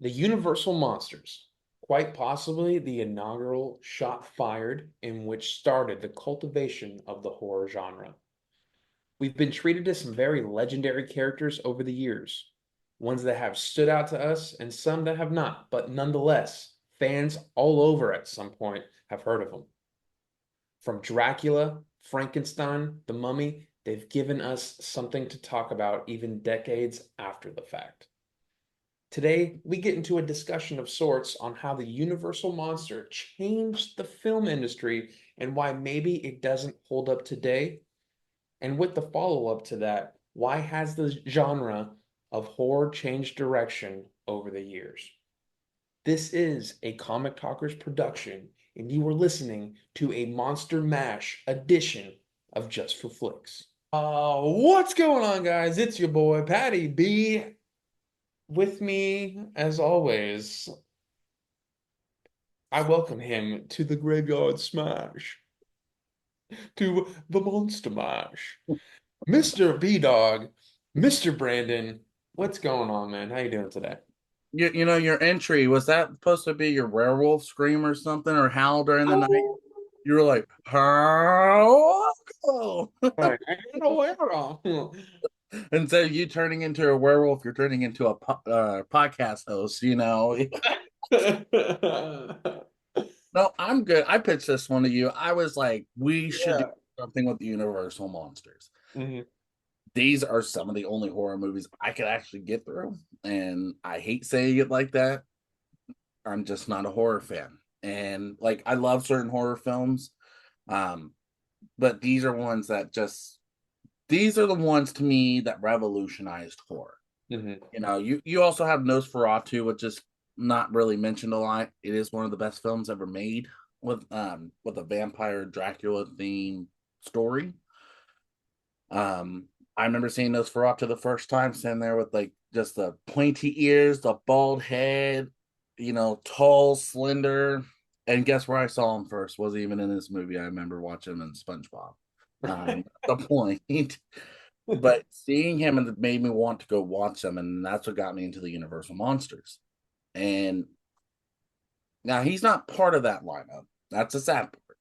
The Universal Monsters, quite possibly the inaugural shot fired in which started the cultivation of the horror genre. We've been treated to some very legendary characters over the years, ones that have stood out to us and some that have not, but nonetheless, fans all over at some point have heard of them. From Dracula, Frankenstein, the Mummy, they've given us something to talk about even decades after the fact. Today, we get into a discussion of sorts on how the Universal monster changed the film industry and why maybe it doesn't hold up today. And with the follow up to that, why has the genre of horror changed direction over the years? This is a Comic Talkers production, and you are listening to a Monster Mash edition of Just for Flicks. What's going on, guys? It's your boy Patty B. With me, as always, I welcome him to the Graveyard Smash, to the Monster Mash. Mr. B Dog, Mr. Brandon, what's going on, man? How you doing today? Your entry, was that supposed to be your werewolf scream or something, or howl during the night? Oh, You were like, how? right. I got a werewolf. Instead of you turning into a werewolf, you're turning into a podcast host. No, I'm good. I pitched this one to you. I was like, we should do Yeah. something with the Universal Monsters. Mhm. These are some of the only horror movies I could actually get through. And I hate saying it like that. I'm just not a horror fan. And like I love certain horror films. Um, but these are the ones to me that revolutionized horror. Mhm. You also have Nosferatu, which is not really mentioned a lot. It is one of the best films ever made with a vampire Dracula theme story. I remember seeing Nosferatu the first time, sitting there with like just the pointy ears, the bald head, tall, slender. And guess where I saw him first? Wasn't even in this movie. I remember watching him in SpongeBob. The point. But seeing him and it made me want to go watch them, and that's what got me into the Universal Monsters. And now he's not part of that lineup. That's a sad part.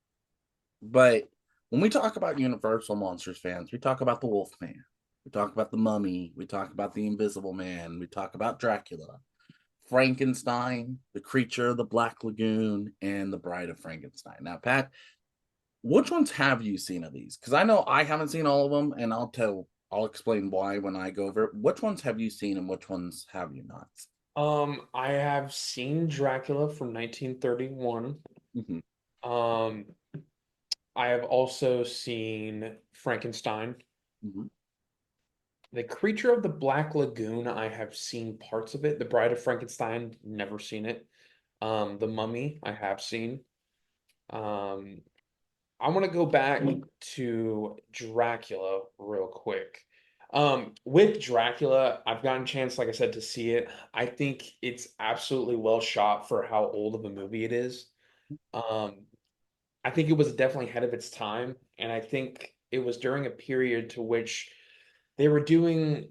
But when we talk about Universal Monsters fans, we talk about the Wolfman, we talk about the Mummy, we talk about the Invisible Man, we talk about Dracula, Frankenstein, the creature of the Black Lagoon, and the Bride of Frankenstein. Now, Pat, which ones have you seen of these? Because I know I haven't seen all of them, and I'll explain why when I go over it. Which ones have you seen, and which ones have you not? I have seen Dracula from 1931. Mm-hmm. Um, I have also seen Frankenstein. Mm-hmm. The Creature of the Black Lagoon, I have seen parts of it. The Bride of Frankenstein, never seen it. The Mummy, I have seen. Um, I want to go back to Dracula real quick. With Dracula, I've gotten a chance, like I said, to see it. I think it's absolutely well shot for how old of a movie it is. Um, I think it was definitely ahead of its time, and I think it was during a period to which they were doing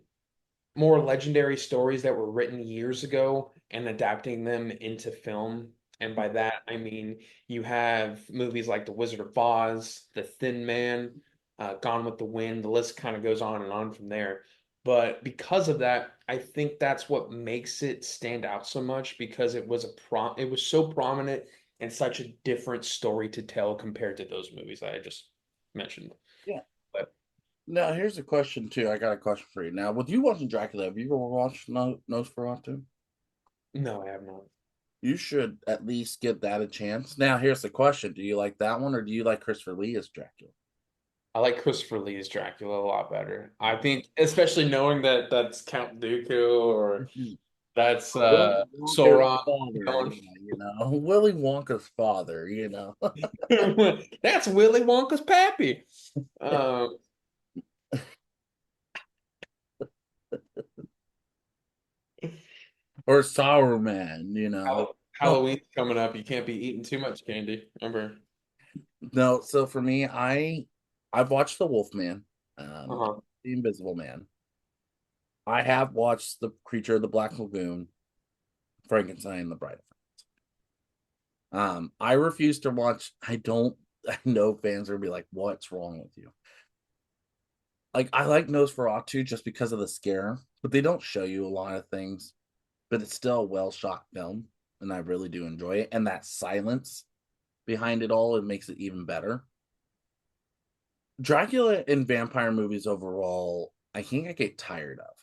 more legendary stories that were written years ago and adapting them into film. And by that, I mean you have movies like The Wizard of Oz, The Thin Man, Gone with the Wind. The list kind of goes on and on from there. But because of that, I think that's what makes it stand out so much because it was so prominent and such a different story to tell compared to those movies that I just mentioned. Yeah. But Now, here's a question too. I got a question for you. Now, with you watching Dracula, have you ever watched Nosferatu? no, I have not. You should at least give that a chance. Now, here's the question: do you like that one, or do you like Christopher Lee as Dracula? I like Christopher Lee's Dracula a lot better. I think, especially knowing that that's Count Dooku or that's Willy Wonka's Sauron. father, Going, yeah, Willy Wonka's father. that's Willy Wonka's pappy. Um, Or Sauron. No, Halloween's coming up. You can't be eating too much candy. Remember? no. So for me, I've watched The Wolfman, Uh-huh. The Invisible Man. I have watched The Creature of the Black Lagoon, Frankenstein and the Bride of I refuse to watch. I know fans are gonna be like, "What's wrong with you?" Like, I like Nosferatu just because of the scare, but they don't show you a lot of things. But it's still a well shot film, and I really do enjoy it. And that silence behind it all, it makes it even better. Dracula and vampire movies overall, I think I get tired of.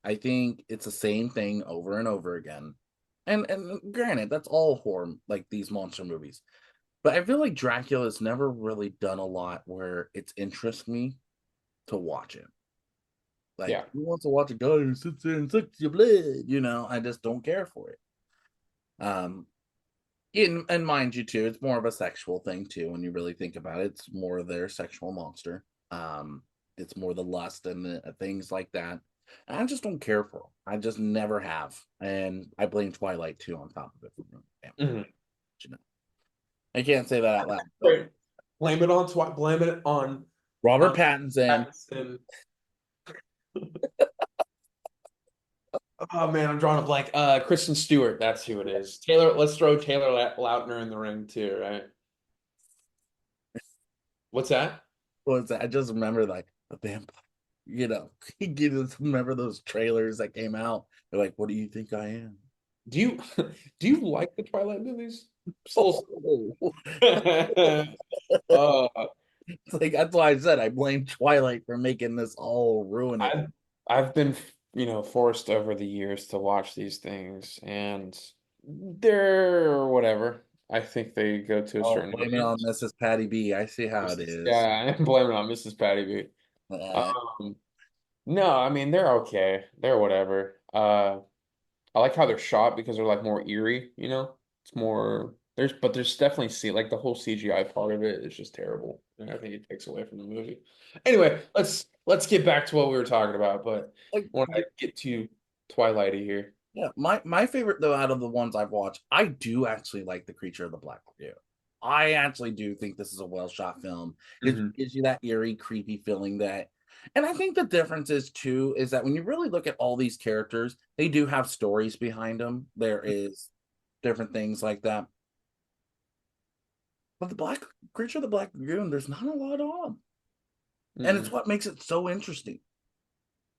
I think it's the same thing over and over again. And granted, that's all horror, like these monster movies. But I feel like Dracula's never really done a lot where it's interest me to watch it. Like, Yeah. who wants to watch a guy who sits there and sucks your blood? I just don't care for it. Um, and mind you, too, it's more of a sexual thing too. When you really think about it, it's more of their sexual monster. It's more the lust and the things like that. And I just don't care for them. I just never have, and I blame Twilight too on top of it. Mhm. You know, I can't say that out loud. Right. Blame it on Robert um, Pattinson. Pattinson. Oh man, I'm drawing a blank. Kristen Stewart, that's who it is. Taylor, let's throw Taylor Lautner in the ring too, right? What's that? Was I just remember like the vampire. You know, you just remember those trailers that came out. They're like, "What do you think I am?" Do you do you like the Twilight movies? So, Oh, uh, it's like that's why I said I blame Twilight for making this all ruin it. I've been, forced over the years to watch these things, and they're whatever. I think they go to a Oh, certain blame it on audience. Mrs. Patty B. I see how it is. Yeah, I'm blaming it on Mrs. Patty B. Uh, Um, no, I mean they're okay. They're whatever. I like how they're shot because they're like more eerie, you know? It's more there's definitely like the whole CGI part of it is just terrible. And I think it takes away from the movie. Anyway, let's get back to what we were talking about, but like, when I get too Twilighty here. yeah, my favorite though out of the ones I've watched, I do actually like The Creature of the Black Lagoon. I actually do think this is a well shot film. It Hmm. gives you that eerie, creepy feeling that, and I think the difference is too is that when you really look at all these characters, they do have stories behind them. There is different things like that. But the Black Creature of the Black Lagoon, there's not a lot on, and it's Hmm. what makes it so interesting.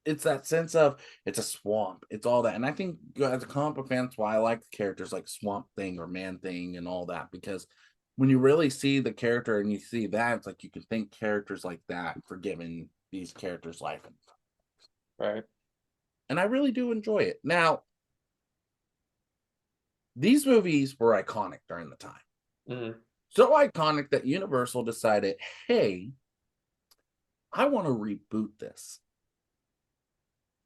It's that sense of it's a swamp, it's all that. And I think as a comic book fan, that's why I like characters like Swamp Thing or Man Thing and all that, because when you really see the character and you see that, it's like you can think characters like that for giving these characters life. Right. And I really do enjoy it. Now, these movies were iconic during the time. Hmm. So iconic that Universal decided, hey, I want to reboot this.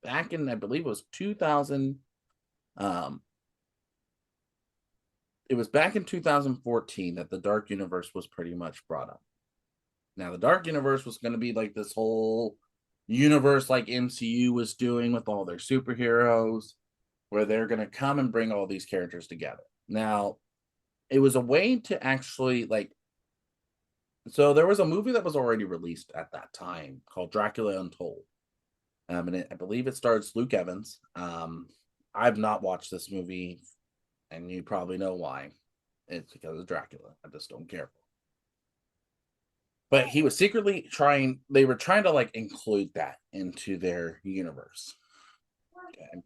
Back in, I believe it was 2000, um, it was back in 2014 that the Dark Universe was pretty much brought up. Now, the Dark Universe was going to be like this whole universe like MCU was doing with all their superheroes, where they're going to come and bring all these characters together. Now, it was a way to actually like, so there was a movie that was already released at that time called Dracula Untold. I believe it stars Luke Evans. I've not watched this movie, and you probably know why. It's because of Dracula. I just don't care. But he was secretly trying. They were trying to like include that into their universe. Okay.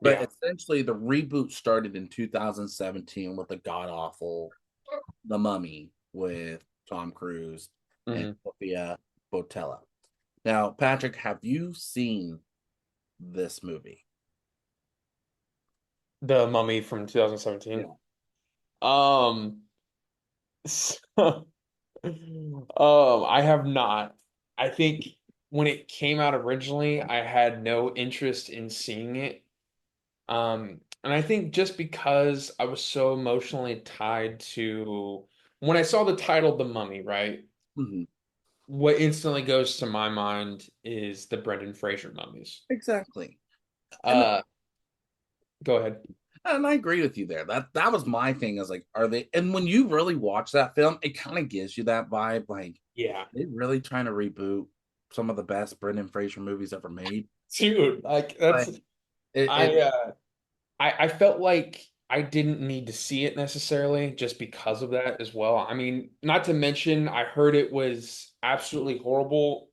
But Yeah. essentially, the reboot started in 2017 with the god awful The Mummy with Tom Cruise and Hmm. Sophia Botella. Now, Patrick, have you seen this movie? The Mummy from Yeah. 2017. Um, so, I have not. I think when it came out originally, I had no interest in seeing it. And I think just because I was so emotionally tied to when I saw the title The Mummy, right? Mhm. What instantly goes to my mind is the Brendan Fraser mummies. Exactly. And Uh, go ahead. and I agree with you there. That was my thing. I was like, are they? And when you really watch that film, it kind of gives you that vibe. Like, Yeah. they really trying to reboot some of the best Brendan Fraser movies ever made. Dude, like that's Like, it I I felt like I didn't need to see it necessarily just because of that as well. I mean, not to mention, I heard it was absolutely horrible,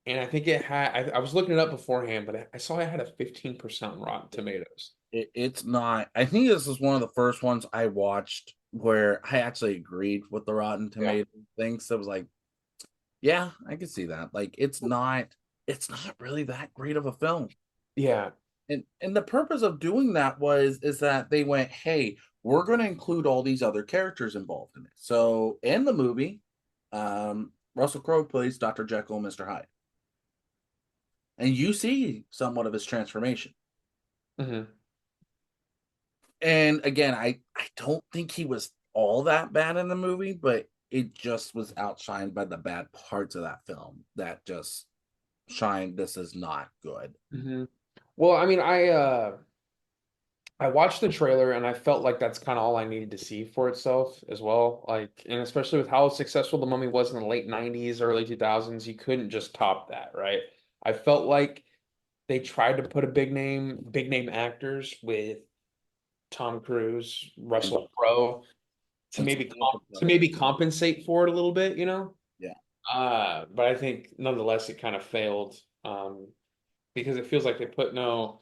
and I think it had. I was looking it up beforehand, but I saw it had a 15% on Rotten Tomatoes. It's not. I think this is one of the first ones I watched where I actually agreed with the Rotten Yeah. Tomato thing. So I was like, yeah, I can see that. Like, it's not really that great of a film. Yeah. And the purpose of doing that is that they went, hey, we're going to include all these other characters involved in it. So in the movie, Russell Crowe plays Dr. Jekyll and Mr. Hyde, and you see somewhat of his transformation. Hmm. And again, I don't think he was all that bad in the movie, but it just was outshined by the bad parts of that film that just shined. This is not good. Hmm. Well, I mean, I watched the trailer and I felt like that's kind of all I needed to see for itself as well. Like, and especially with how successful the Mummy was in the late 90s, early 2000s, you couldn't just top that, right? I felt like they tried to put a big name actors with Tom Cruise, And, Russell Crowe to and some to maybe compensate for it a little bit, you know? yeah. But I think nonetheless it kind of failed because it feels like they put no.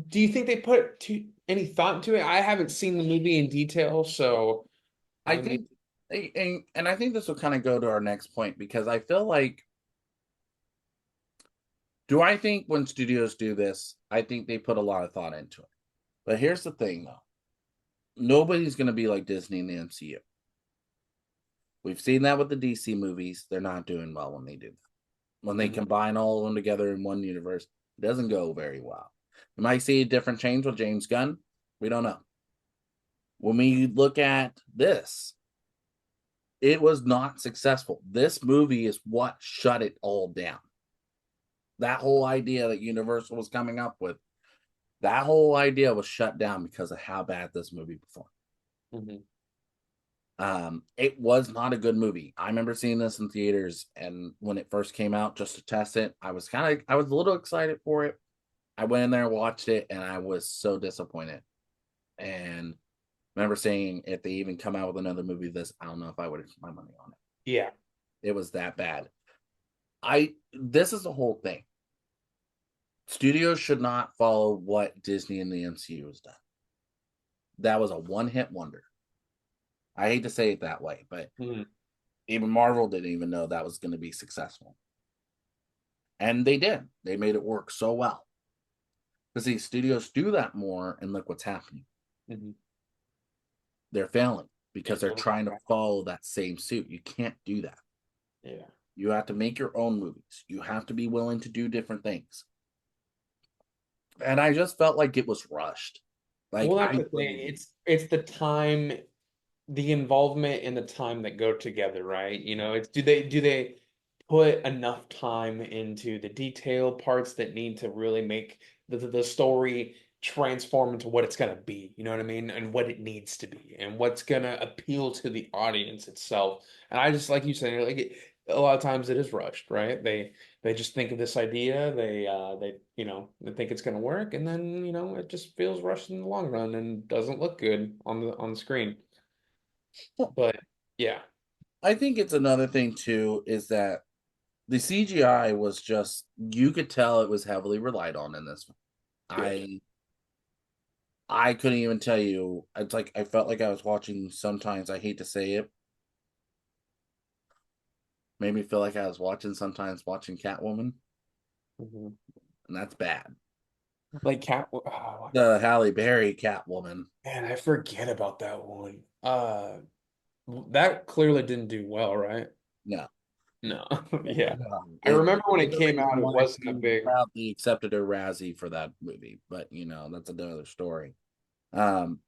Do you think they put any thought into it? I haven't seen the movie in detail, so I I mean, think and I think this will kind of go to our next point because I feel like do I think when studios do this, I think they put a lot of thought into it. But here's the thing though. Nobody's going to be like Disney in the MCU. We've seen that with the DC movies. They're not doing well when they do that. When they mhm, combine all of them together in one universe, it doesn't go very well. You might see a different change with James Gunn. We don't know. When we look at this, it was not successful. This movie is what shut it all down. That whole idea that Universal was coming up with, that whole idea was shut down because of how bad this movie performed. mhm. It was not a good movie. I remember seeing this in theaters, and when it first came out, just to test it, I was a little excited for it. I went in there, watched it, and I was so disappointed. And remember saying if they even come out with another movie this, I don't know if I would have put my money on it. Yeah. It was that bad. I This is the whole thing. Studios should not follow what Disney and the MCU has done. That was a one-hit wonder. I hate to say it that way, but Mhm. even Marvel didn't even know that was going to be successful. And they did. They made it work so well. Because these studios do that more, and look what's happening. Mhm. They're failing Yeah, because they're trying to follow that same suit. You can't do that. yeah. You have to make your own movies. You have to be willing to do different things. And I just felt like it was rushed. Like Well, that's I the thing. really It's the time, the involvement and the time that go together, right? You know, it's do they put enough time into the detailed parts that need to really make the story transform into what it's gonna be, you know what I mean? And what it needs to be and what's gonna appeal to the audience itself. And I just like you said, like a lot of times it is rushed, right? They just think of this idea, they they think it's gonna work, and then it just feels rushed in the long run and doesn't look good on the screen. well, But yeah, I think it's another thing too is that the CGI was just you could tell it was heavily relied on in this. yeah. I couldn't even tell you. It's like I felt like I was watching sometimes I hate to say it, made me feel like I was watching Catwoman, Mhm. and that's bad. Like Cat. Oh, The Halle Berry Catwoman. man, I forget about that one. That clearly didn't do well, right? No. No. Yeah. I It remember when was it the came reason out, it why wasn't a she big. proudly accepted her Razzie for that movie, but that's another story. Um,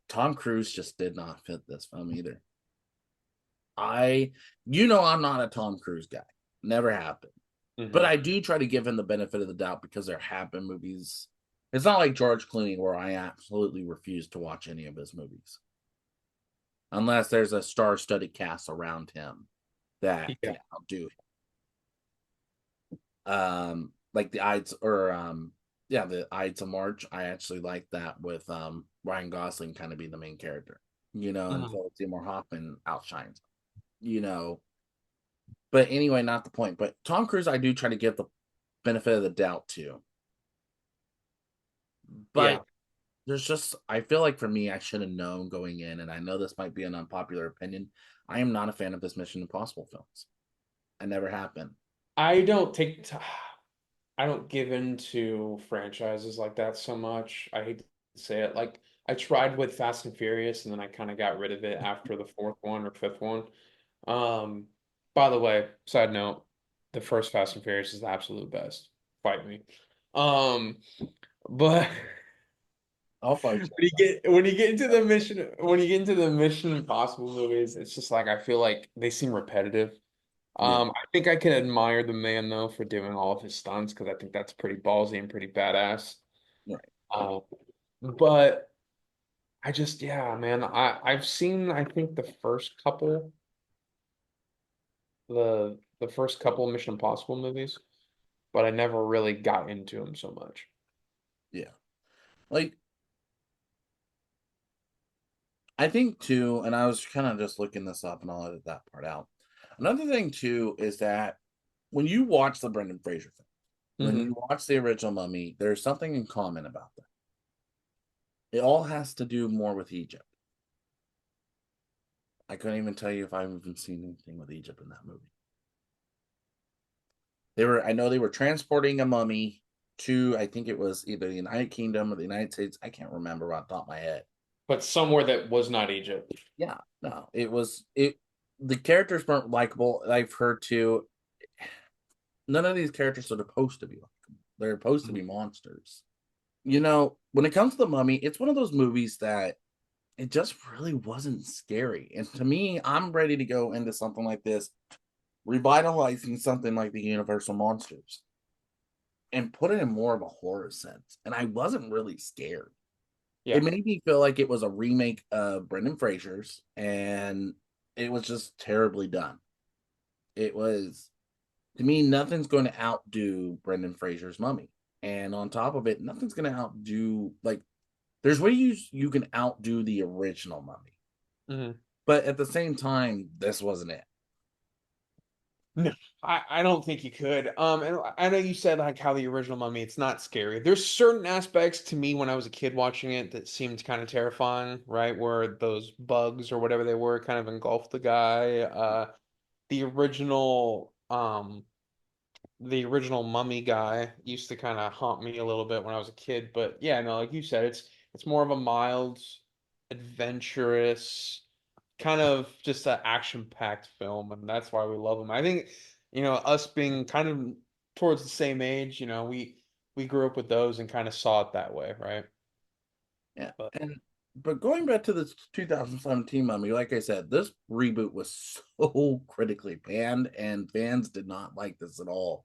Tom Cruise just did not fit this film either. I, I'm not a Tom Cruise guy, never have been, but Mhm. I do try to give him the benefit of the doubt because there have been movies. It's not like George Clooney where I absolutely refuse to watch any of his movies unless there's a star-studded cast around him that Yeah. can outdo him. Like the Ides or Yeah, the Ides of March. I actually like that with Ryan Gosling kind of being the main character, and Mhm. Philip Seymour Hoffman outshines, you know. But anyway, not the point. But Tom Cruise, I do try to give the benefit of the doubt to. But Yeah, there's just, I feel like for me, I should have known going in, and I know this might be an unpopular opinion. I am not a fan of this Mission Impossible films. I never have been. I don't take t- I don't give into franchises like that so much. I hate to say it. Like I tried with Fast and Furious and then I kind of got rid of it after the fourth one or fifth one. Um, by the way, side note, the first Fast and Furious is the absolute best. Fight me. Um, but I'll fight when you get into the Mission Impossible movies, it's just like I feel like they seem repetitive. you. Yeah, I think I can admire the man though for doing all of his stunts because I think that's pretty ballsy and pretty badass. right. Uh, but I just yeah, man, I've seen I think the first couple Mission Impossible movies, but I never really got into them so much. Yeah. Like, I think too, and I was kind of just looking this up and I'll edit that part out. Another thing too is that when you watch the Brendan Fraser film, when Hmm. you watch the original Mummy, there's something in common about them. It all has to do more with Egypt. I couldn't even tell you if I've even seen anything with Egypt in that movie. I know they were transporting a mummy to, I think it was either the United Kingdom or the United States. I can't remember off the top of my head. But somewhere that was not Egypt. Yeah, no, the characters weren't likable. I've heard too, none of these characters are supposed to be likable. They're supposed to be Mhm. monsters. When it comes to the mummy, it's one of those movies that it just really wasn't scary. And to me, I'm ready to go into something like this, revitalizing something like the Universal Monsters and put it in more of a horror sense. And I wasn't really scared. It Yeah. made me feel like it was a remake of Brendan Fraser's, and it was just terribly done. It was, to me, nothing's going to outdo Brendan Fraser's Mummy. And on top of it, nothing's going to outdo, like, there's ways you can outdo the original Mummy. Hmm. But at the same time, this wasn't it. No, I don't think you could. And I know you said like how the original Mummy, it's not scary. There's certain aspects to me when I was a kid watching it that seemed kind of terrifying, right? Where those bugs or whatever they were kind of engulfed the guy. The original Mummy guy used to kind of haunt me a little bit when I was a kid. But yeah, no, like you said, it's more of a mild, adventurous kind of just an action-packed film, and that's why we love them. I think, us being kind of towards the same age, we grew up with those and kind of saw it that way, right? Yeah. But But going back to the 2017 Mummy, like I said, this reboot was so critically panned, and fans did not like this at all.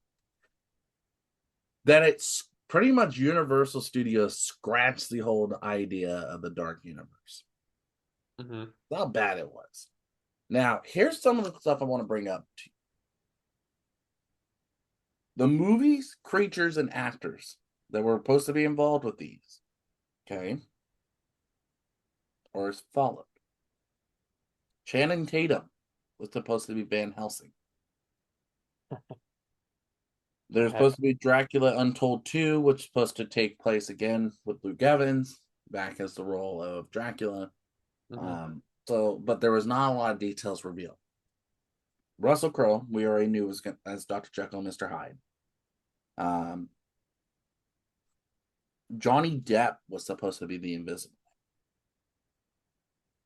That it's pretty much Universal Studios scratched the whole idea of the Dark Universe. mhm. How bad it was. Now, here's some of the stuff I want to bring up to you. The movies, creatures, and actors that were supposed to be involved with these, okay, or as followed. Channing Tatum was supposed to be Van Helsing. There's Heck. supposed to be Dracula Untold 2, which is supposed to take place again with Luke Evans back as the role of Dracula. Mhm. But there was not a lot of details revealed. Russell Crowe, we already knew was as Dr. Jekyll and Mr. Hyde. Um, Johnny Depp was supposed to be the Invisible.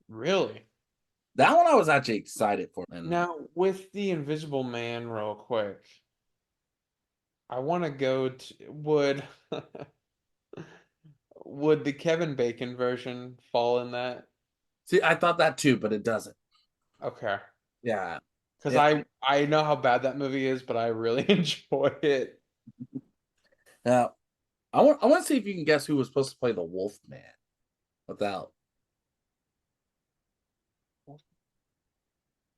Really? That one I was actually excited for. And Now, with the Invisible Man, real quick, I want to go to would the Kevin Bacon version fall in that? see, I thought that too, but it doesn't. Okay. Yeah. Because It, I know how bad that movie is, but I really enjoy it. now, I want to see if you can guess who was supposed to play the Wolfman without.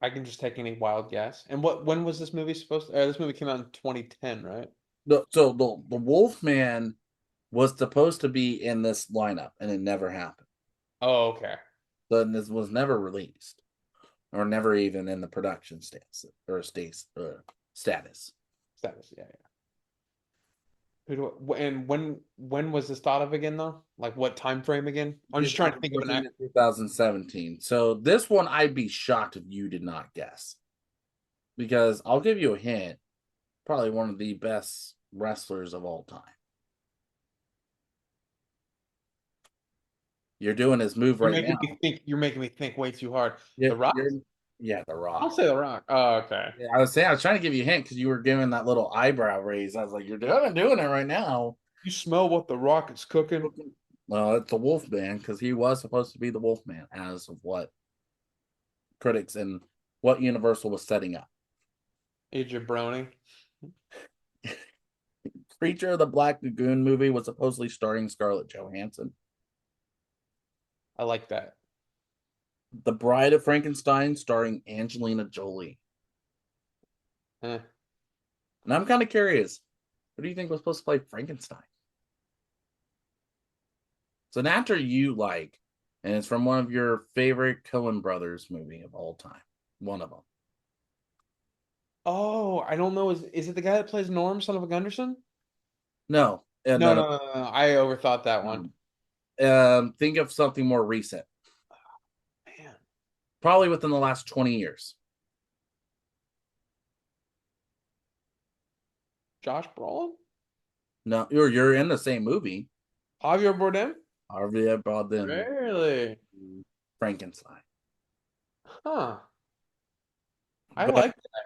I can just take any wild guess. And when was this movie supposed to? This movie came out in 2010, right? So the Wolfman was supposed to be in this lineup, and it never happened. Oh, okay. So this was never released, or never even in the production status. Status. Yeah, yeah. And when was this thought of again though? Like what time frame again? I'm just trying to think of an 2014 to 2017. So this one, I'd be shocked if you did not guess, because I'll give you a hint. Probably one of the best wrestlers of all time. You're doing his move You're right making now. me think. You're making me think way too hard. Yeah, The Rock? yeah, The I'll Rock. say The Rock. Oh, okay. Yeah, I was trying to give you a hint because you were giving that little eyebrow raise. I was like, you're doing it right now. You smell what The Rock is cooking? Well, it's the Wolfman because he was supposed to be the Wolfman as of what critics and what Universal was setting up. A jabroni. Creature of the Black Lagoon movie was supposedly starring Scarlett Johansson. I like that. The Bride of Frankenstein starring Angelina Jolie. Eh. And I'm kind of curious, who do you think was supposed to play Frankenstein? It's an actor you like, and it's from one of your favorite Coen Brothers movie of all time. One of them. Oh, I don't know. Is it the guy that plays Norm, son of a Gunderson? No, No, no, no, no, no, no. I overthought that one. no. Think of something more recent, Man, probably within the last 20 years. Josh Brolin? No, you're in the same movie. Javier Bardem? Harvey about them Really? Frankenstein. Huh. I But like that.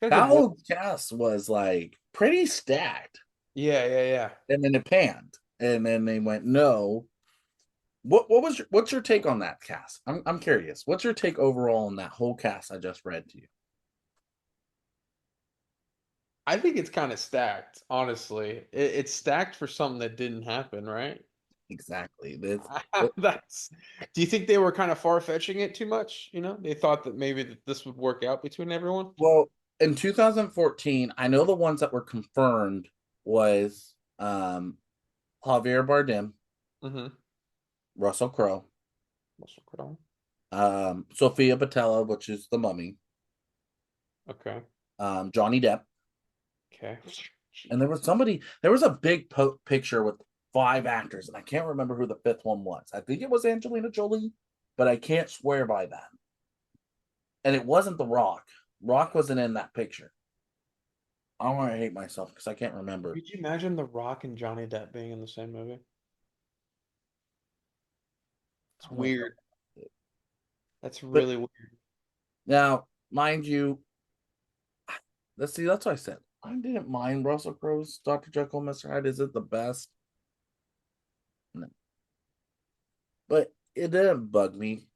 It's got a that good voice. whole cast was like pretty stacked. Yeah, yeah, yeah. And then it panned. And then they went, no. What's your take on that cast? I'm curious. What's your take overall on that whole cast I just read to you? I think it's kind of stacked, honestly. It's stacked for something that didn't happen, right? Exactly. This That's. Do you think they were kind of far-fetching it too much? They thought that maybe that this would work out between everyone. well, in 2014, I know the ones that were confirmed was Javier Bardem, Mm-hmm. Russell Crowe, Russell Crowe. Sophia Botella, which is the Mummy, Okay. Johnny Depp, Okay. and there was a big picture with 5 actors, and I can't remember who the fifth one was. I think it was Angelina Jolie, but I can't swear by that. And it wasn't The Rock. Rock wasn't in that picture. I don't want to hate myself because I can't remember. Could you imagine The Rock and Johnny Depp being in the same movie? I It's don't know if weird. That's but really weird. now, mind you, let's see. That's what I said. I didn't mind Russell Crowe's Dr. Jekyll and Mr. Hyde. Is it the best? No. But it didn't bug me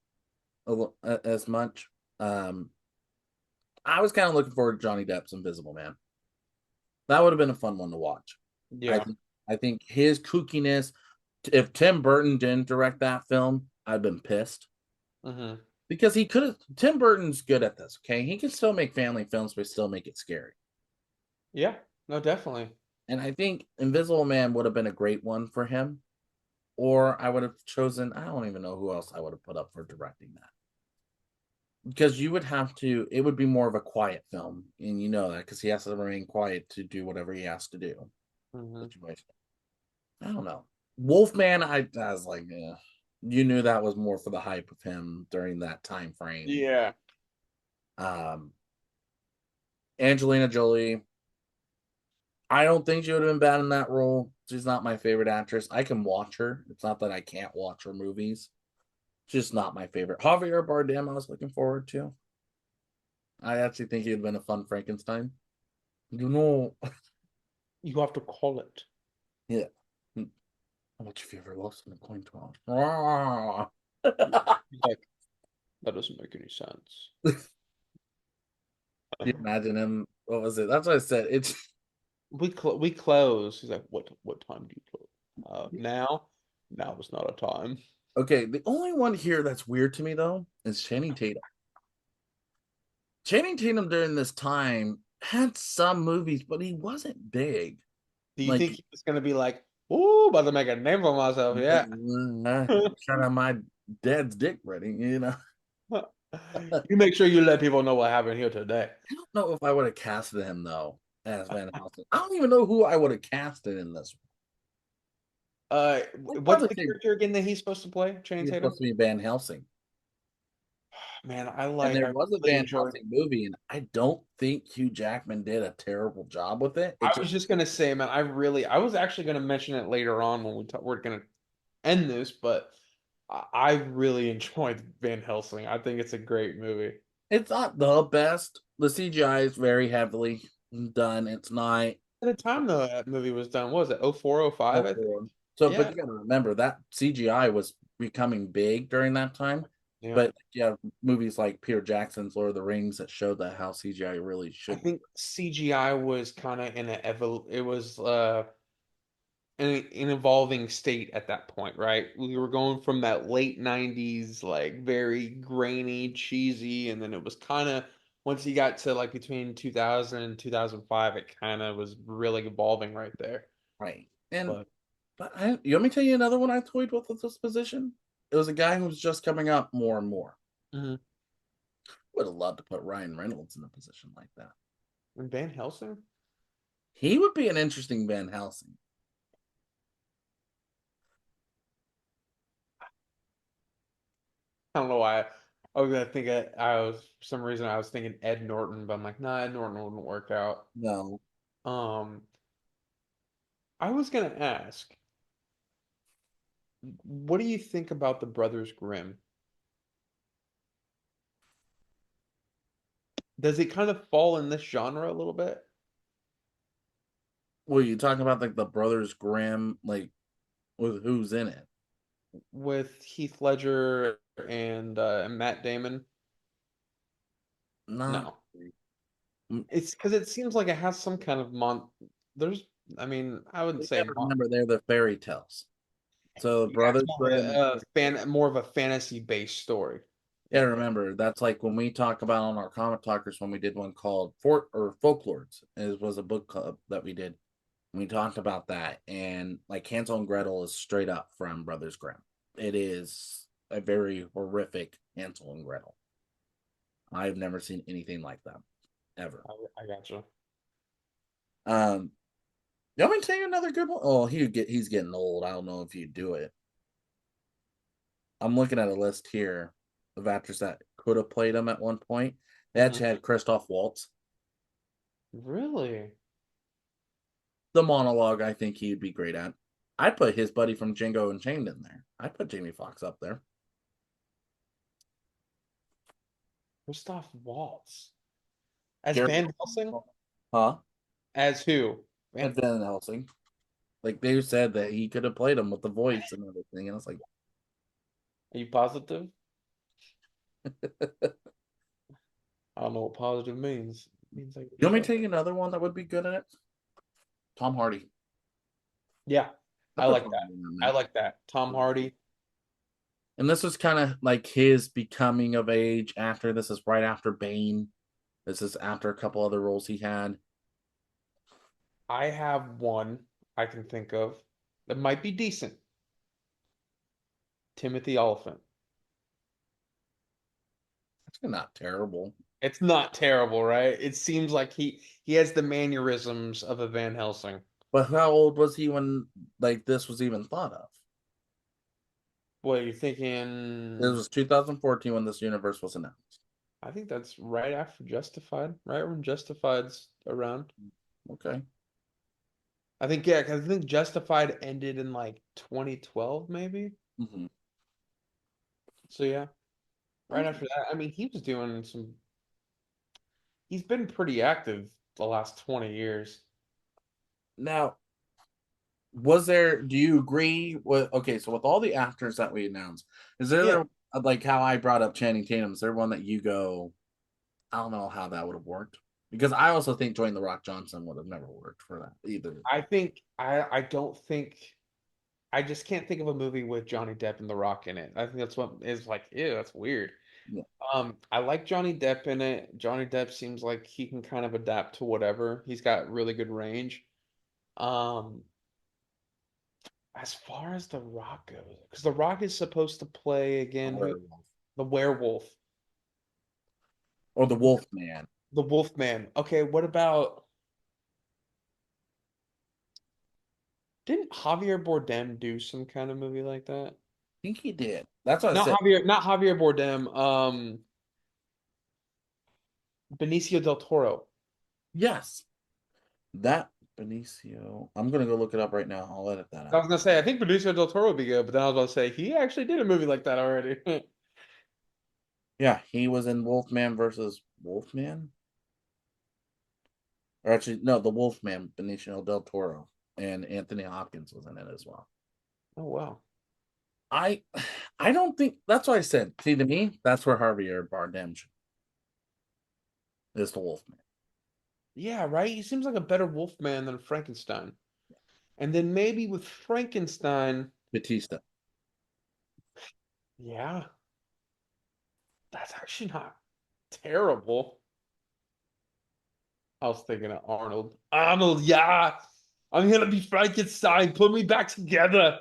as much. I was kind of looking forward to Johnny Depp's Invisible Man. That would have been a fun one to watch. I Yeah. think I think his kookiness. If Tim Burton didn't direct that film, I'd been pissed Mm-hmm. because he could have. Tim Burton's good at this. Okay, he can still make family films, but still make it scary. Yeah. No, definitely. And I think Invisible Man would have been a great one for him. Or I would have chosen. I don't even know who else I would have put up for directing that. Because you would have to, it would be more of a quiet film, and you know that because he has to remain quiet to do whatever he has to do. Mm-hmm. Situation. I don't know. Wolfman, I was like, yeah. You knew that was more for the hype of him during that time frame. Yeah. Um, Angelina Jolie, I don't think she would have been bad in that role. She's not my favorite actress. I can watch her. It's not that I can't watch her movies. She's just not my favorite. Javier Bardem, I was looking forward to. I actually think he'd been a fun Frankenstein. You know, You have to call it. yeah. How much have you ever lost in a coin toss? Ah. He's like, that doesn't make any sense. You imagine him. What was it? That's what I said. It's We close. He's like, what time do you close? Now? Now is not a time. okay. The only one here that's weird to me though is Channing Tatum. Channing Tatum during this time had some movies, but he wasn't big. Do you Like think he was gonna be like Ooh, about to make a name for myself. Yeah. Kind of my dad's dick ready, you know. You make sure you let people know what happened here today. I don't know if I would have casted him though as Van Helsing. I don't even know who I would have casted in this. I'd What's probably the say character again that he's supposed to play? Channing he's supposed Tatum? to be Van Helsing. Man, And there I was a really Van enjoyed. Helsing movie, and I don't think Hugh Jackman did a terrible job with it. It I just was just gonna say, man, I was actually gonna mention it later on when we're gonna end this, but I really enjoyed Van Helsing. I think it's a great movie. it's not the best. The CGI is very heavily done. It's not At the time though that movie was done, what was it? Oh 04, oh five, oh I think. four. So, but Yeah. you got to remember that CGI was becoming big during that time. Yeah. But yeah, movies like Peter Jackson's Lord of the Rings that showed that how CGI really I should. think CGI was kind of in it was an evolving state at that point, right? We were going from that late 90s, like very grainy, cheesy, and then it was kind of once you got to like between 2000 and 2005, it kind of was really evolving right there. Right. And But but you want me to tell you another one I toyed with this position? It was a guy who was just coming up more and more. mhm. Would have loved to put Ryan Reynolds in a position like that. And Van Helsing, He would be an interesting Van Helsing. I don't know why I was gonna think I was for some reason I was thinking Ed Norton, but I'm like, nah, Ed Norton wouldn't work out. No. Um, I was gonna ask, what do you think about the Brothers Grimm? Does it kind of fall in this genre a little bit Were you talking about like the Brothers Grimm, like with who's in it? with Heath Ledger and Matt Damon? Not. No, it's because it seems like it has some kind of There's, I mean, I wouldn't You say gotta remember they're the fairy tales. So the Yeah, it's Brothers more of Grimm. more of a fantasy based story. Yeah, remember that's like when we talk about on our comic talkers when we did one called Fort or Folklords. It was a book club that we did. We talked about that, and like Hansel and Gretel is straight up from Brothers Grimm. It is a very horrific Hansel and Gretel. I've never seen anything like that ever. I gotcha. Um, you want me to tell you another good one? Oh, he's getting old. I don't know if you do it. I'm looking at a list here of actors that could have played him at one point. They Hmm. actually had Christoph Waltz. Really? The monologue, I think he'd be great at. I'd put his buddy from Django Unchained in there. I'd put Jamie Foxx up there. Christoph Waltz as Gary, Van Helsing? huh? As who? And Van, Van Helsing. Like they said that he could have played him with the voice and everything, and it's like, are you positive? I don't know what positive means. It means like you want me to yeah. tell you another one that would be good at it? Tom Hardy. Yeah, I I put like Tom that. Hardy in I there. like that. Tom Hardy. And this was kind of like his becoming of age after this is right after Bane. This is after a couple other roles he had. I have one I can think of that might be decent. Timothy Oliphant. It's not terrible. It's not terrible, right? It seems like he has the mannerisms of a Van Helsing. But how old was he when like this was even thought of? What you're It thinking? was 2014 when this universe was announced. I think that's right after Justified, right when Justified's around. Okay. I think yeah, because I think Justified ended in like 2012 maybe. Mm-hmm. So yeah, right Okay. after that. I mean, he was doing some. He's been pretty active the last 20 years. Now, was there? Do you agree with? Okay, so with all the actors that we announced, is Yeah, there like how I brought up Channing Tatum? Is there one that you go? I don't know how that would have worked because I also think Dwayne the Rock Johnson would have never worked for that either. I don't think I just can't think of a movie with Johnny Depp and The Rock in it. I think that's what is like, ew, that's weird. Yeah. I like Johnny Depp in it. Johnny Depp seems like he can kind of adapt to whatever. He's got really good range. Um, As far as The Rock goes, because The Rock is supposed to play The again who werewolf. the werewolf, Or the Wolfman. the Wolfman. Okay, what about didn't Javier Bardem do some kind of movie like that? I think he did. That's what I said. Not Javier Bardem, Benicio del Toro. Yes. That Benicio. I'm gonna go look it up right now. I'll edit that I out. was gonna say I think Benicio del Toro would be good, but then I was gonna say he actually did a movie like that already. Yeah, he was in Wolfman versus Wolfman. Or actually, no, the Wolfman, Benicio del Toro, and Anthony Hopkins was in it as well. Oh wow. I I don't think that's what I said. See, to me, that's where Javier Bardem is the Wolfman. Yeah, right? He seems like a better Wolfman than Frankenstein. And then maybe with Frankenstein, Batista. yeah, that's actually not terrible. I was thinking of Arnold. Arnold, yeah. I'm gonna be Frankenstein. Put me back together.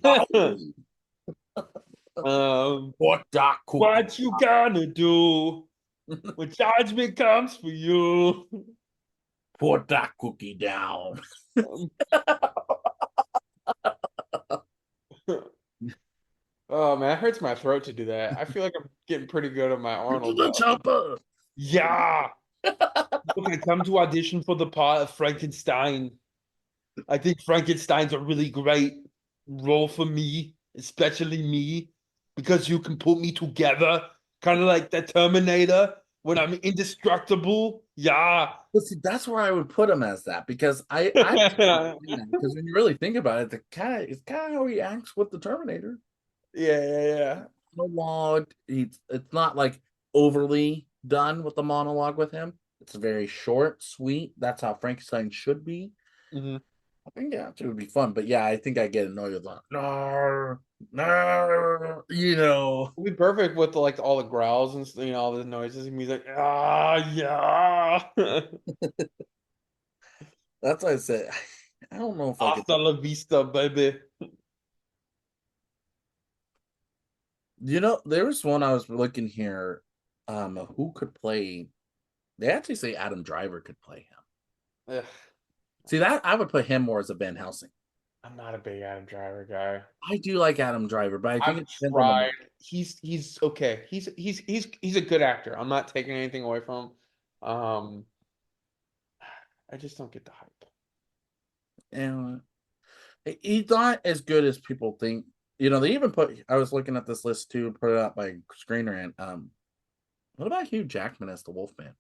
Oh, um, what dark cookie? what you gonna do when judgment comes for you? Put that cookie down. Um, oh man, it hurts my throat to do that. I feel like I'm getting pretty good at my Get to Arnold the though. chopper. Yeah. Look, I come to audition for the part of Frankenstein. I think Frankenstein's a really great role for me, especially me, because you can put me together, kind of like the Terminator when I'm indestructible. Yeah. But see, that's where I would put him as that because I Yeah, because when you really think about it, it's kind of how he acts with the Terminator. yeah, yeah. Monologue, it's not like overly done with the monologue with him. It's very short, sweet. That's how Frankenstein should be. Hmm. I think yeah, it would be fun. But yeah, I think I get annoyed with that. No, no, It'd be perfect with like all the growls and all the noises and music. Ah, yeah. That's why I said I don't know if I could. Hasta la vista, baby. There was one I was looking here. Who could play? They actually say Adam Driver could play him. Ugh, See that I would put him more as a Van Helsing. I'm not a big Adam Driver guy. I do like Adam Driver, but I think I've it depends on the tried. movie. He's okay. He's a good actor. I'm not taking anything away from him. I just don't get the hype. And he's not as good as people think. They even put. I was looking at this list too, put it out by Screen Rant. What about Hugh Jackman as the Wolfman?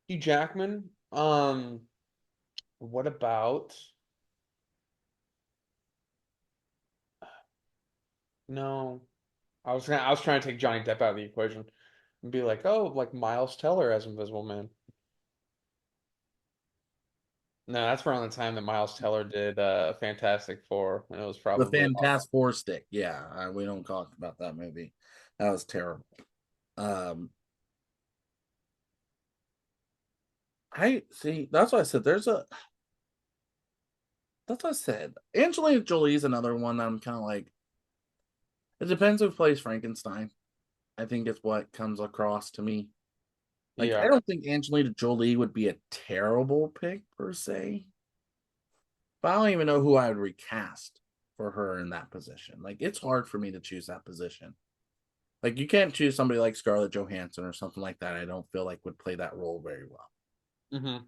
Hugh Jackman. What about no? I was trying to take Johnny Depp out of the equation and be like, oh, like Miles Teller as Invisible Man. No, that's around the time that Miles Teller did Fantastic Four, and it was The probably awesome. Fantastic Four stick. Yeah, we don't talk about that movie. That was terrible. Um, I see. That's what I said. That's what I said. Angelina Jolie's another one that I'm kind of like. It depends who plays Frankenstein. I think is what comes across to me. Like, I Yeah. don't think Angelina Jolie would be a terrible pick per se, but I don't even know who I would recast for her in that position. Like, it's hard for me to choose that position. Like, you can't choose somebody like Scarlett Johansson or something like that. I don't feel like would play that role very well. Hmm.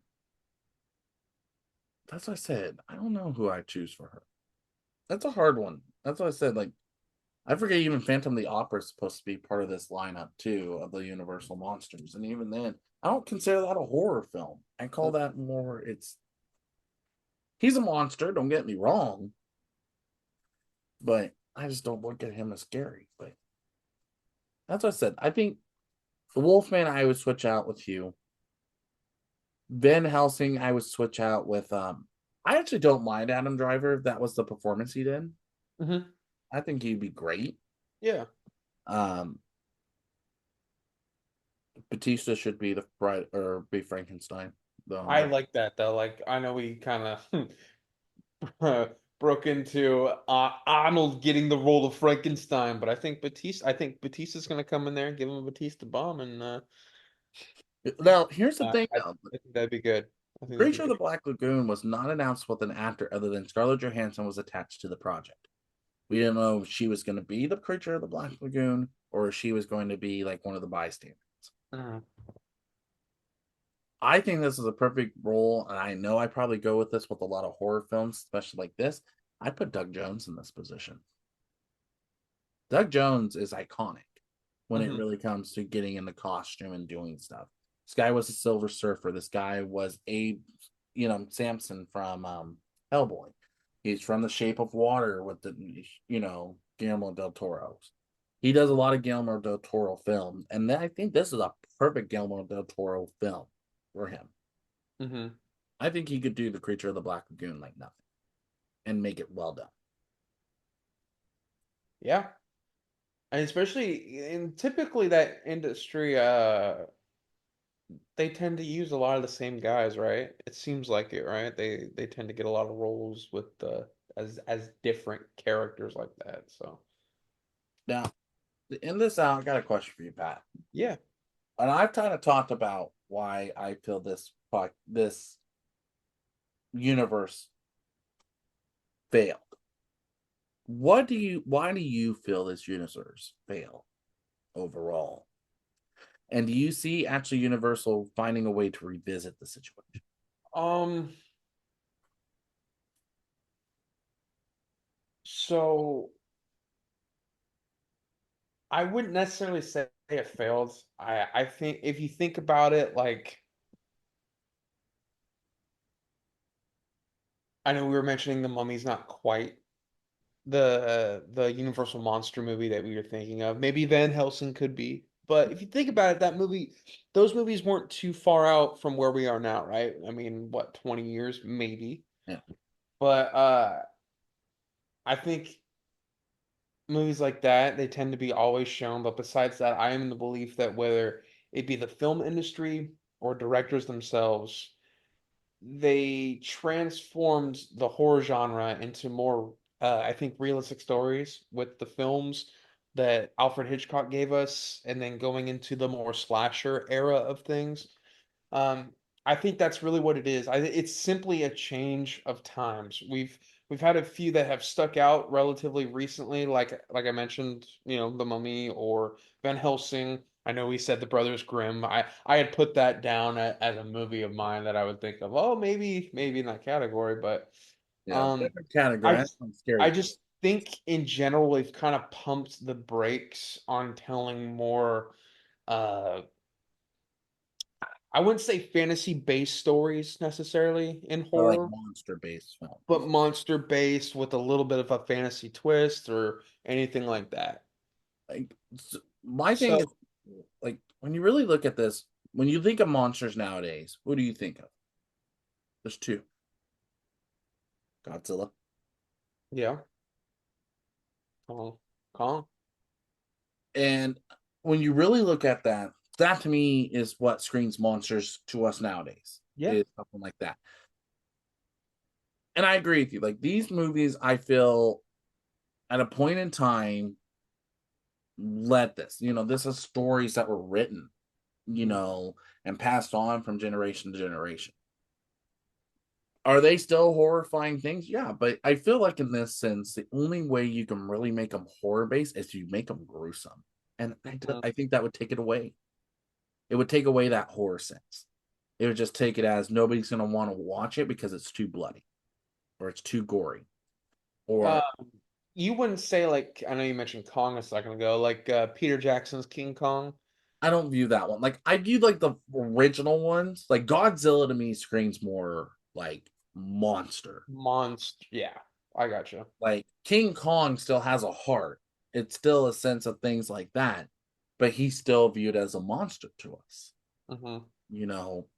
That's what I said. I don't know who I choose for her. That's a hard one. That's what I said. Like, I forget even Phantom of the Opera is supposed to be part of this lineup too of the Universal monsters, and even then, I don't consider that a horror film. I call that more. He's a monster. Don't get me wrong, but I just don't look at him as scary. But that's what I said. I think the Wolfman I would switch out with you. Van Helsing I would switch out with. I actually don't mind Adam Driver if that was the performance he did. Hmm. I think he'd be great. Yeah. Um, Batista should be the bride or be Frankenstein. I Though like that though. Like I know we kind of broke into Arnold getting the role of Frankenstein, but I think Batista's gonna come in there and give him a Batista bomb, and Now, here's the I, thing, I though. think that'd be good. I think that'd be Creature of the good. Black Lagoon was not announced with an actor other than Scarlett Johansson was attached to the project. We didn't know if she was going to be the creature of the Black Lagoon or if she was going to be like one of the bystanders. Mhm. I think this is a perfect role, and I know I probably go with this with a lot of horror films, especially like this. I put Doug Jones in this position. Doug Jones is iconic when it Mhm. really comes to getting in the costume and doing stuff. This guy was a Silver Surfer. This guy was Samson from Hellboy. He's from The Shape of Water with Guillermo del Toro's. He does a lot of Guillermo del Toro film, and I think this is a perfect Guillermo del Toro film for him. Mhm. I think he could do the Creature of the Black Lagoon like nothing and make it well done. Yeah, and especially in typically that industry, they tend to use a lot of the same guys, right? It seems like it, right? They tend to get a lot of roles with as different characters like that. So Now, to end this out, I got a question for you, Pat. yeah. And I've kind of talked about why I feel this universe failed. Why do you feel this universe failed overall? And do you see actually Universal finding a way to revisit the situation? Um. So I wouldn't necessarily say it failed. I think if you think about it, like I know we were mentioning the Mummy's not quite the Universal monster movie that we were thinking of. Maybe Van Helsing could be. But if you think about it, those movies weren't too far out from where we are now, right? I mean, what, 20 years maybe. Yeah. But I think movies like that, they tend to be always shown. But besides that, I am in the belief that whether it be the film industry or directors themselves, they transformed the horror genre into more, I think, realistic stories with the films that Alfred Hitchcock gave us, and then going into the more slasher era of things. Um, I think that's really what it is. It's simply a change of times. We've had a few that have stuck out relatively recently, like I mentioned, The Mummy or Van Helsing. I know we said The Brothers Grimm. I had put that down as a movie of mine that I would think of. Oh, maybe in that category, but Yeah. um, Different category. I That's some scary I thing. just think in general we've kind of pumped the brakes on telling more. Uh, I wouldn't say fantasy-based stories necessarily in Or like horror, monster based but films. monster-based with a little bit of a fantasy twist or anything like that. Like my thing So, is like when you really look at this, when you think of monsters nowadays, what do you think of? There's two. Godzilla. yeah, Kong, Kong. And when you really look at that, that to me is what screams monsters to us nowadays. Yeah. Is something like that. And I agree with you. Like these movies, I feel at a point in time let this. This is stories that were written, Mhm. and passed on from generation to generation. Are they still horrifying things? Yeah, but I feel like in this sense, the only way you can really make them horror based is you make them gruesome, and Mhm. I think that would take it away. It would take away that horror sense. It would just take it as nobody's going to want to watch it because it's too bloody or it's too gory. Uh, Or you wouldn't say like I know you mentioned Kong a second ago, like Peter Jackson's King Kong I don't view that one. Like I view like the original ones. Like Godzilla to me screams more like monster. monster. Yeah, I gotcha. Like King Kong still has a heart. It's still a sense of things like that, but he's still viewed as a monster to us. Hmm. You know,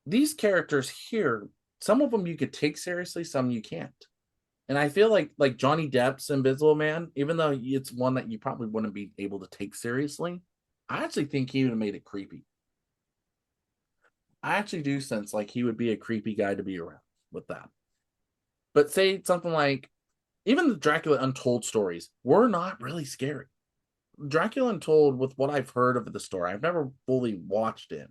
these characters here, some of them you could take seriously, some you can't. And I feel like Johnny Depp's Invisible Man, even though it's one that you probably wouldn't be able to take seriously, I actually think he would have made it creepy. I actually do sense like he would be a creepy guy to be around with that. But say something like even the Dracula Untold stories were not really scary. Dracula Untold, with what I've heard of the story, I've never fully watched it,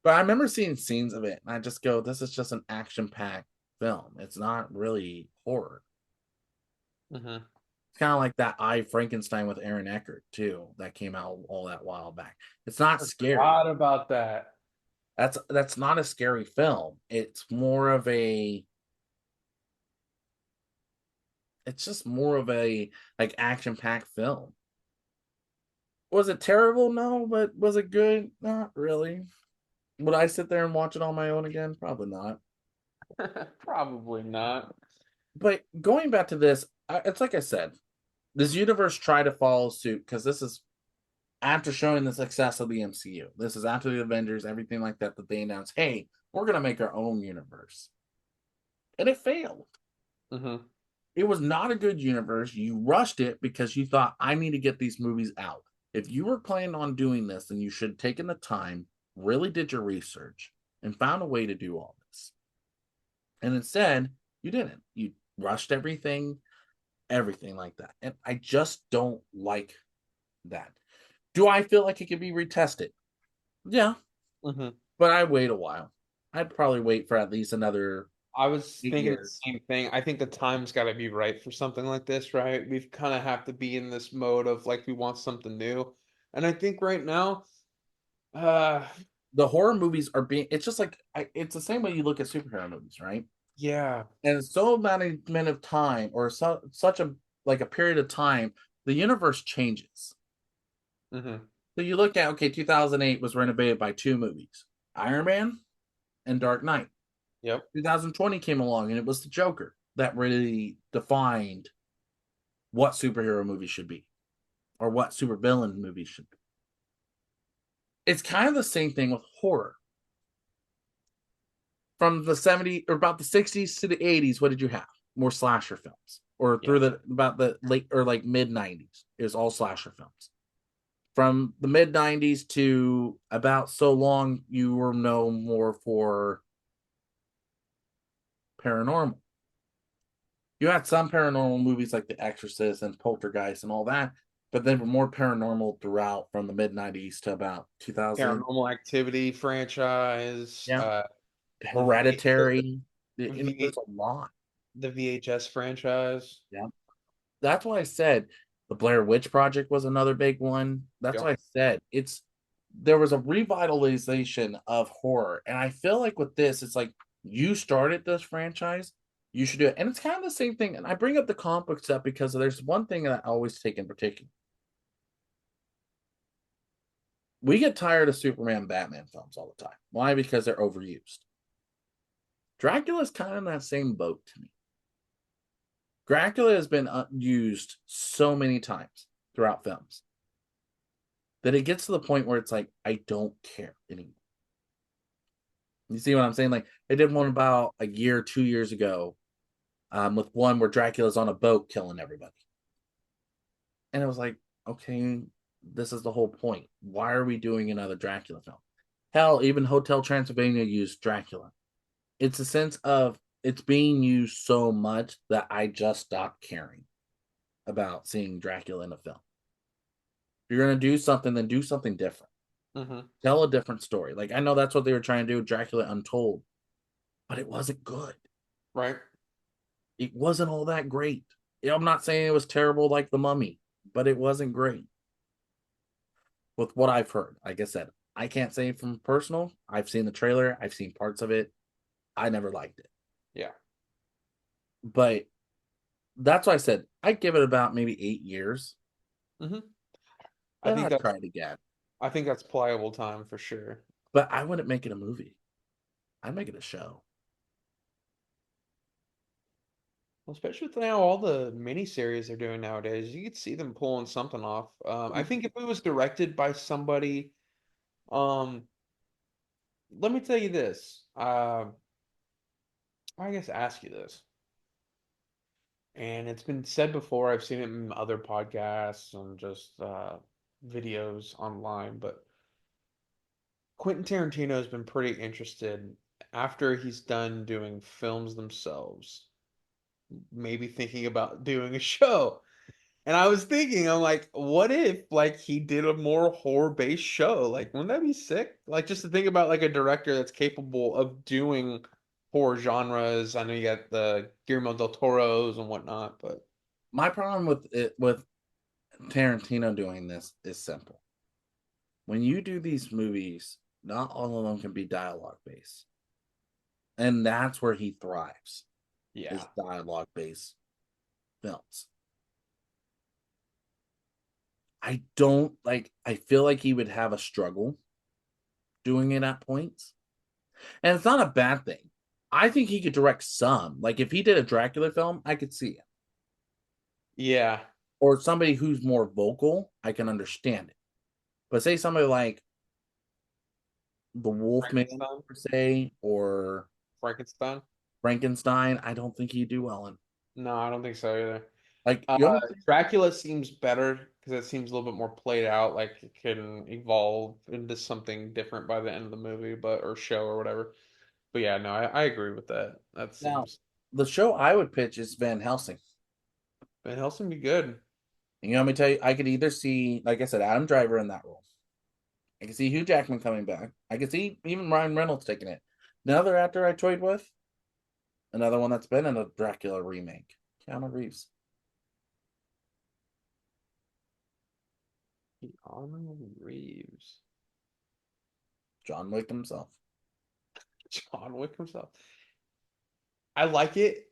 but I remember seeing scenes of it, and I just go, "This is just an action-packed film. It's not really horror." Hmm. It's kind of like that I Frankenstein with Aaron Eckhart too, that came out all that while back. It's not scary. Forgot about that. That's not a scary film. It's more of a. It's just more of a like action-packed film. Was it terrible? No, but was it good? Not really. Would I sit there and watch it on my own again? Probably not. Probably not. But going back to this, it's like I said, this universe tried to follow suit because this is after showing the success of the MCU. This is after the Avengers, everything like that, that they announced, hey, we're going to make our own universe. And it failed. Hmm. It was not a good universe. You rushed it because you thought, I need to get these movies out. If you were planning on doing this, then you should have taken the time, really did your research, and found a way to do all this. And instead, you didn't. You rushed everything like that. And I just don't like that. Do I feel like it could be retested? Yeah, Hmm. but I'd wait a while. I'd probably wait for at least another I was 8 thinking the years. same thing. I think the time's got to be right for something like this, right? We've kind of have to be in this mode of like we want something new. And I think right now, uh, The horror movies are being, it's just like, it's the same way you look at superhero movies, right? yeah. And so many men of time, or such a like a period of time, the universe changes. Hmm. So you look at, okay, 2008 was renovated by two movies, Iron Man and Dark Knight. Yep. 2020 came along and it was the Joker that really defined what superhero movies should be or what supervillain movies should be. It's kind of the same thing with horror. From the 70s or about the 60s to the 80s, what did you have? More slasher films. Or Yeah. through the about the late or like mid 90s, it was all slasher films. From the mid 90s to about so long, you were known more for paranormal. You had some paranormal movies like The Exorcist and Poltergeist and all that, but they were more paranormal throughout from the mid 90s to about 2000. Paranormal Activity franchise, Yeah. the V Hereditary. There's V a lot. the VHS franchise. Yeah. That's why I said the Blair Witch Project was another big one. That's Yep. why I said there was a revitalization of horror. And I feel like with this, it's like you started this franchise, you should do it. And it's kind of the same thing. And I bring up the comic book stuff because there's one thing that I always take in particular. We get tired of Superman and Batman films all the time. Why? Because they're overused. Dracula's kind of in that same boat to me. Dracula has been used so many times throughout films that it gets to the point where it's like, I don't care anymore. You see what I'm saying? Like, they did one about a year, 2 years ago, with one where Dracula's on a boat killing everybody. And it was like, okay, this is the whole point. Why are we doing another Dracula film? Hell, even Hotel Transylvania used Dracula. It's a sense of it's being used so much that I just stopped caring about seeing Dracula in a film. If you're going to do something, then do something different. Hmm. Tell a different story. Like, I know that's what they were trying to do with Dracula Untold, but it wasn't good. Right. It wasn't all that great. I'm not saying it was terrible like The Mummy, but it wasn't great with what I've heard. Like I said, I can't say from personal. I've seen the trailer, I've seen parts of it. I never liked it. Yeah. But that's why I said I'd give it about maybe 8 years. Hmm. I Then think I'd that's try it again. I think that's pliable time for sure. But I wouldn't make it a movie. I'd make it a show. Well, especially with now all the miniseries they're doing nowadays, you could see them pulling something off. I think if it was directed by somebody, um, let me tell you this. I guess ask you this, and it's been said before. I've seen it in other podcasts and just videos online, but Quentin Tarantino has been pretty interested after he's done doing films themselves. maybe thinking about doing a show. And I was thinking, I'm like, what if like he did a more horror-based show? Like, wouldn't that be sick? Like just to think about like a director that's capable of doing horror genres. I know you got the Guillermo del Toro's and whatnot, but My problem with Tarantino doing this is simple. When you do these movies, not all of them can be dialogue based. And that's where he thrives, is yeah. dialogue based films. I don't like I feel like he would have a struggle doing it at points. And it's not a bad thing. I think he could direct some. Like if he did a Dracula film, I could see it. Yeah. Or somebody who's more vocal, I can understand it. But say somebody like the Wolfman Frankenstein. per se, or Frankenstein. Frankenstein, I don't think he'd do well in. No, I don't think so either. Like Uh, you know, Dracula seems better because it seems a little bit more played out, like it can evolve into something different by the end of the movie, but or show or whatever. But yeah, no, I agree with that. That now seems the show I would pitch is Van Helsing. Van Helsing be good. And you know, let me tell you, I could either see, like I said, Adam Driver in that role. I can see Hugh Jackman coming back. I can see even Ryan Reynolds taking it. Another actor I toyed with, another one that's been in a Dracula remake, Keanu Reeves. Keanu Reeves. John Wick himself. John Wick himself. I like it.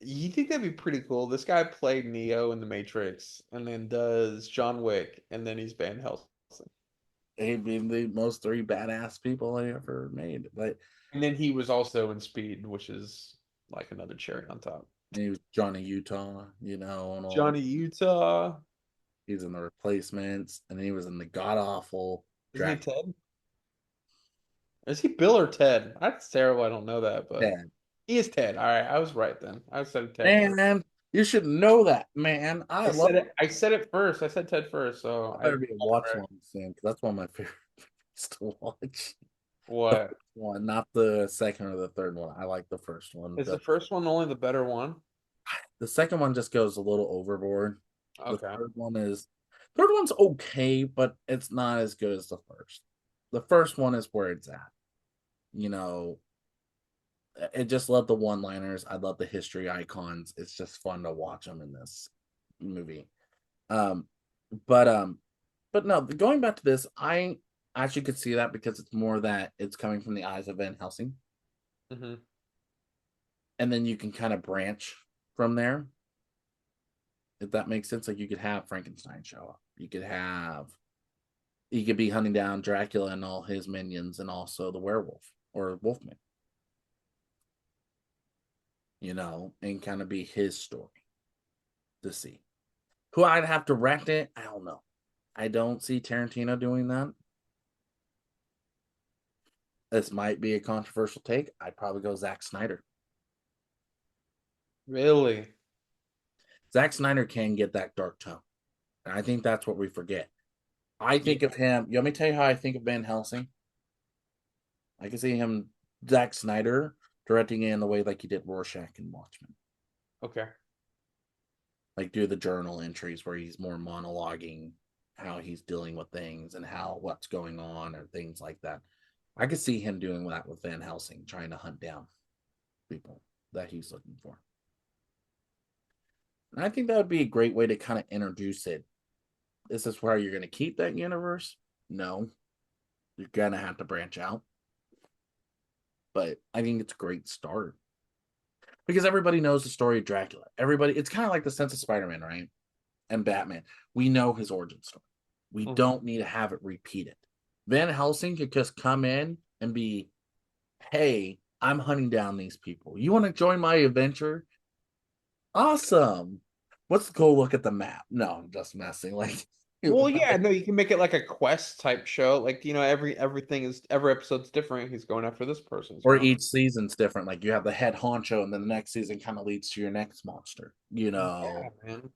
You think that'd be pretty cool? This guy played Neo in The Matrix and then does John Wick and then he's Van Helsing. He'd be the most three badass people I ever made. But And then he was also in Speed, which is like another cherry on top. he was Johnny Utah, you know, and all. Johnny Utah. He's in the replacements, and he was in the god awful Isn't he Dracula. Ted? Is he Bill or Ted? That's terrible. I don't know that, but Dad. he is Ted. All right, I was right then. I said Ted first. Man, you should know that, man. I I love said it. I said it first. I said Ted first, so I I better be a watch one soon because that's one of my favorite movies to watch. The what first one, not the second or the third one. I like the first one. is the first one only the better one? The second one just goes a little overboard. The Okay. third one's okay, but it's not as good as the first. The first one is where it's at. You know, it just love the one-liners. I love the history icons. It's just fun to watch them in this movie. Um, but no, going back to this, I actually could see that because it's more that it's coming from the eyes of Van Helsing, Hmm. and then you can kind of branch from there. If that makes sense, like you could have Frankenstein show up. You could be hunting down Dracula and all his minions, and also the werewolf or Wolfman, you know, and kind of be his story to see. Who I'd have direct it, I don't know. I don't see Tarantino doing that. This might be a controversial take. I'd probably go Zack Snyder. Really? Zack Snyder can get that dark tone. And I think that's what we forget. I Yeah. think of him. You want me to tell you how I think of Van Helsing? I can see him, Zack Snyder, directing it in the way like he did Rorschach and Watchmen. Okay. Like do the journal entries where he's more monologuing how he's dealing with things and how what's going on or things like that. I could see him doing that with Van Helsing, trying to hunt down people that he's looking for. And I think that would be a great way to kind of introduce it. Is this where you're going to keep that universe? No, you're going to have to branch out. But I think it's a great start because everybody knows the story of Dracula. Everybody, it's kind of like the sense of Spider-Man, right? And Batman. We know his origin story. We Hmm. don't need to have it repeated. Van Helsing could just come in and be, hey, I'm hunting down these people. You want to join my adventure? Awesome. Let's go look at the map. No, I'm just messing. Like, Well, yeah, no, you can make it like a quest type show. Like, every episode's different. He's going after this person. He's or going after. each season's different. Like you have the head honcho, and then the next season kind of leads to your next monster, you Yeah, know. man.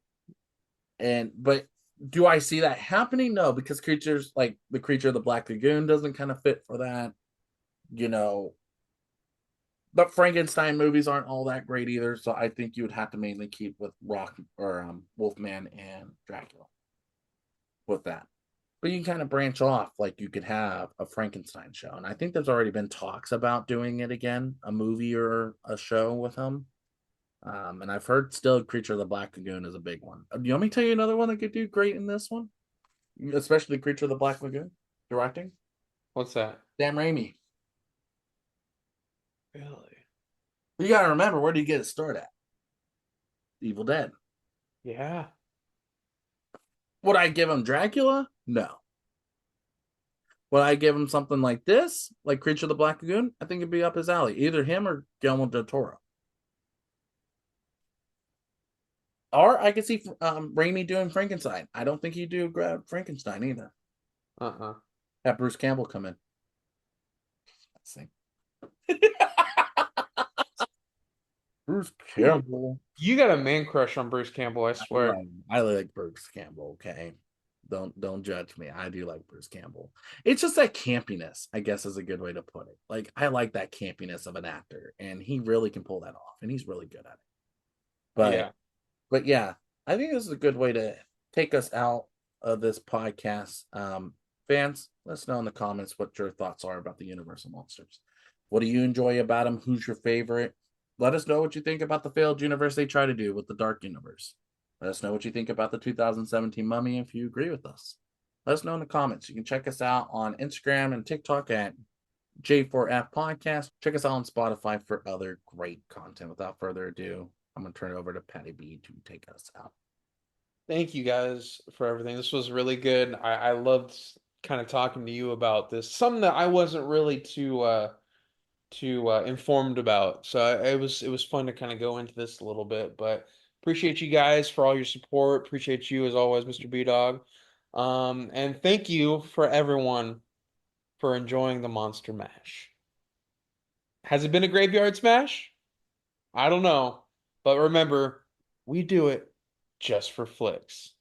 And but do I see that happening? No, because creatures like the creature of the Black Lagoon doesn't kind of fit for that, you know. But Frankenstein movies aren't all that great either, so I think you would have to mainly keep with Rock or Wolfman and Dracula with that. But you can kind of branch off, like you could have a Frankenstein show, and I think there's already been talks about doing it again, a movie or a show with him. And I've heard still Creature of the Black Lagoon is a big one. You want me to tell you another one that could do great in this one, especially Creature of the Black Lagoon directing? What's that? Sam Raimi. Really? You got to remember, where do you get it started at? Evil Dead. Yeah. Would I give him Dracula? No. Would I give him something like this, like Creature of the Black Lagoon? I think it'd be up his alley. Either him or Guillermo del Toro. Or I could see Raimi doing Frankenstein. I don't think he'd do Frankenstein either. Uh-uh. Have Bruce Campbell come in. Bruce Ooh, Campbell. you got a man crush on Bruce Campbell, I swear. I like Bruce Campbell. Okay, don't judge me. I do like Bruce Campbell. It's just that campiness, I guess, is a good way to put it. Like I like that campiness of an actor, and he really can pull that off, and he's really good at it. But Yeah. but yeah, I think this is a good way to take us out of this podcast. Fans, let us know in the comments what your thoughts are about the Universal Monsters. What do you enjoy about them? Who's your favorite? Let us know what you think about the failed universe they try to do with the Dark Universe. Let us know what you think about the 2017 Mummy if you agree with us. Let us know in the comments. You can check us out on Instagram and TikTok at J4F Podcast. Check us out on Spotify for other great content. Without further ado, I'm going to turn it over to Patty B to take us out. Thank you guys for everything. This was really good. I loved kind of talking to you about this. Something that I wasn't really too informed about. So it was fun to kind of go into this a little bit. But appreciate you guys for all your support. Appreciate you as always, Mr. B Dog. And thank you for everyone for enjoying the Monster Mash. Has it been a graveyard smash? I don't know. But remember, we do it just for flicks.